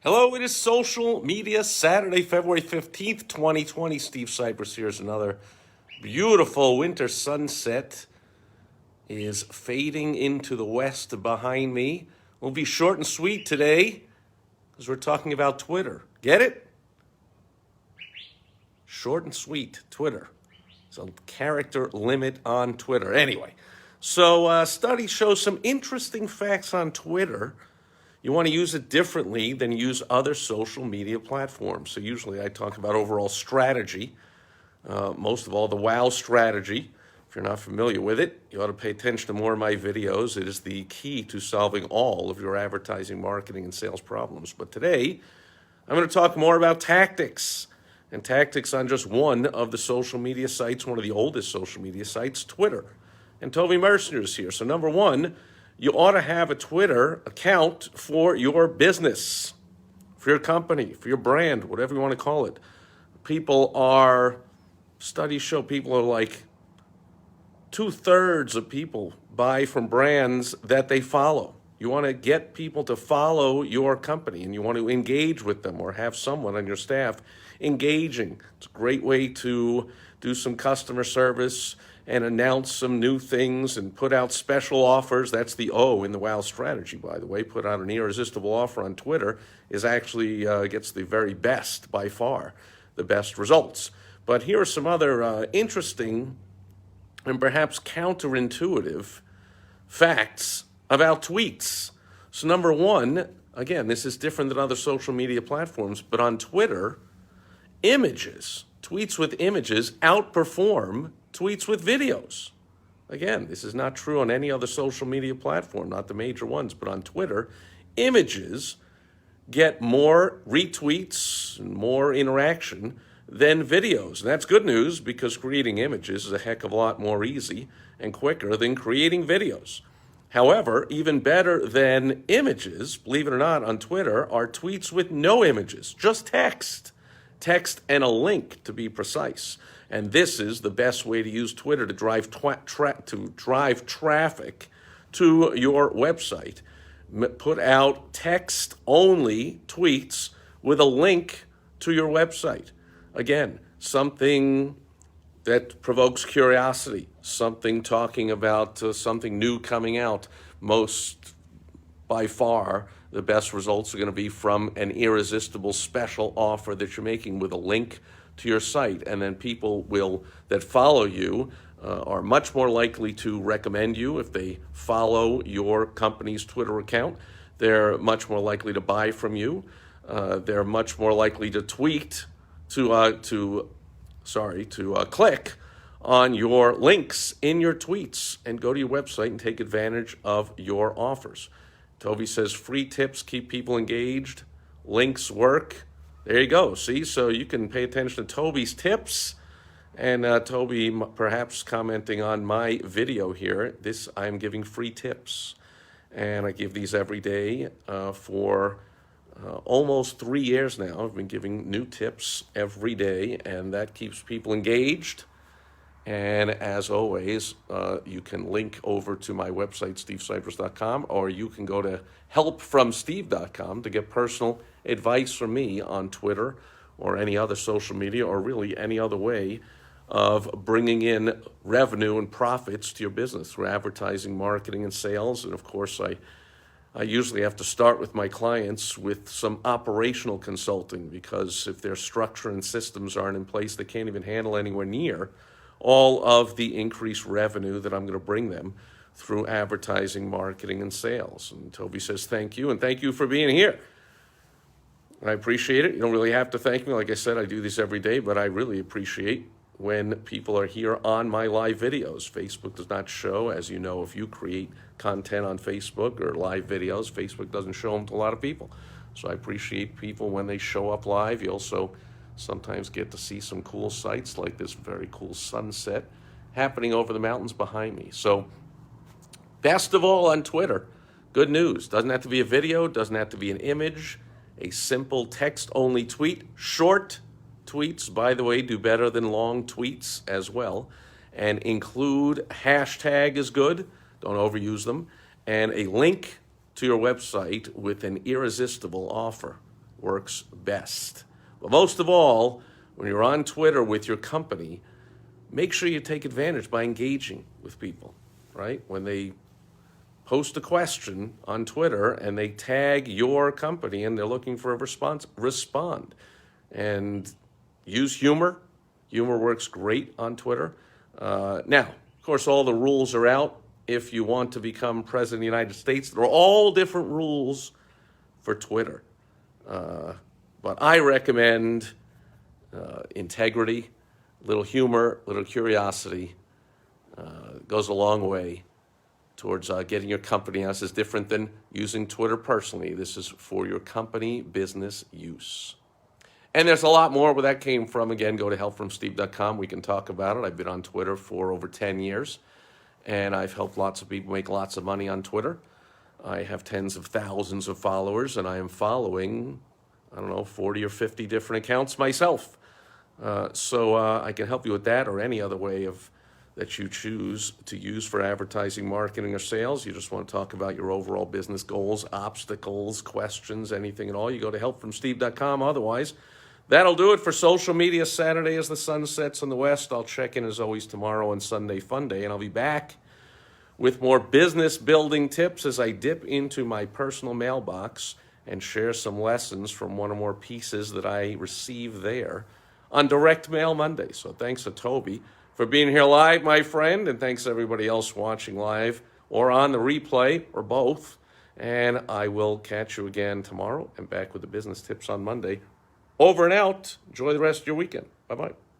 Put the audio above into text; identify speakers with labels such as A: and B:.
A: Hello, it is Social Media Saturday, February 15th, 2020. Steve Sipress here is another beautiful winter sunset is fading into the west behind me. We'll be short and sweet today because we're talking about Twitter. Get it? Short and sweet, Twitter. There's a character limit on Twitter. Anyway, so studies show some interesting facts on Twitter. You want to use it differently than use other social media platforms. So usually I talk about overall strategy, most of all the WOW strategy. If you're not familiar with it, you ought to pay attention to more of my videos. It is the key to solving all of your advertising, marketing, and sales problems. But today, I'm going to talk more about tactics, and tactics on just one of the social media sites, one of the oldest social media sites, Twitter. And Toby Mercer is here. So number one, you ought to have a Twitter account for your business, for your company, for your brand, whatever you want to call it. Studies show people are like 2/3 of people buy from brands that they follow. You want to get people to follow your company and you want to engage with them or have someone on your staff engaging. It's a great way to do some customer service and announce some new things and put out special offers. That's the O in the WOW strategy, by the way. Put out an irresistible offer on Twitter is actually gets the very best, by far, the best results. But here are some other interesting and perhaps counterintuitive facts about tweets. So number one, again, this is different than other social media platforms, but on Twitter, tweets with images outperform tweets with videos. Again, this is not true on any other social media platform, not the major ones, but on Twitter, images get more retweets and more interaction than videos. And that's good news because creating images is a heck of a lot more easy and quicker than creating videos. However, even better than images, believe it or not, on Twitter are tweets with no images, just text and a link to be precise. And this is the best way to use Twitter to drive traffic to your website. Put out text-only tweets with a link to your website. Again, something that provokes curiosity, something talking about something new coming out. Most, by far, the best results are going to be from an irresistible special offer that you're making with a link to your site. And then people that follow you are much more likely to recommend you if they follow your company's Twitter account. They're much more likely to buy from you. They're much more likely to click on your links in your tweets and go to your website and take advantage of your offers. Toby says free tips keep people engaged. Links work. There you go. See, so you can pay attention to Toby's tips and Toby perhaps commenting on my video here. I'm giving free tips and I give these every day for almost 3 years now. I've been giving new tips every day and that keeps people engaged. And as always, you can link over to my website, stevesipress.com, or you can go to helpfromsteve.com to get personal advice from me on Twitter or any other social media or really any other way of bringing in revenue and profits to your business through advertising, marketing, and sales. And of course, I usually have to start with my clients with some operational consulting because if their structure and systems aren't in place, they can't even handle anywhere near all of the increased revenue that I'm going to bring them through advertising, marketing, and sales. And Toby says thank you, and thank you for being here. I appreciate it. You don't really have to thank me. Like I said, I do this every day, but I really appreciate when people are here on my live videos. Facebook does not show, as you know, if you create content on Facebook or live videos, Facebook doesn't show them to a lot of people. So I appreciate people when they show up live. You also sometimes get to see some cool sights like this very cool sunset happening over the mountains behind me. So best of all on Twitter, good news. Doesn't have to be a video, doesn't have to be an image, a simple text-only tweet. Short tweets, by the way, do better than long tweets as well. And include hashtag is good, don't overuse them, and a link to your website with an irresistible offer. works best. But most of all, when you're on Twitter with your company, make sure you take advantage by engaging with people, right? When they post a question on Twitter and they tag your company and they're looking for a response, respond. And use humor. Humor works great on Twitter. Now, of course, all the rules are out. If you want to become president of the United States, there are all different rules for Twitter. But I recommend integrity, little humor, little curiosity. Goes a long way towards getting your company out. This is different than using Twitter personally. This is for your company business use. And there's a lot more where that came from. Again, go to helpfromsteve.com. We can talk about it. I've been on Twitter for over 10 years, and I've helped lots of people make lots of money on Twitter. I have tens of thousands of followers, and I am following, 40 or 50 different accounts myself. So I can help you with that or any other way that you choose to use for advertising, marketing, or sales. You just want to talk about your overall business goals, obstacles, questions, anything at all. You go to helpfromsteve.com. Otherwise, that'll do it for Social Media Saturday as the sun sets in the west. I'll check in as always tomorrow on Sunday Fun Day, and I'll be back with more business building tips as I dip into my personal mailbox and share some lessons from one or more pieces that I receive there on Direct Mail Monday. So thanks to Toby for being here live, my friend, and thanks to everybody else watching live or on the replay or both. And I will catch you again tomorrow and back with the business tips on Monday. Over and out. Enjoy the rest of your weekend. Bye-bye.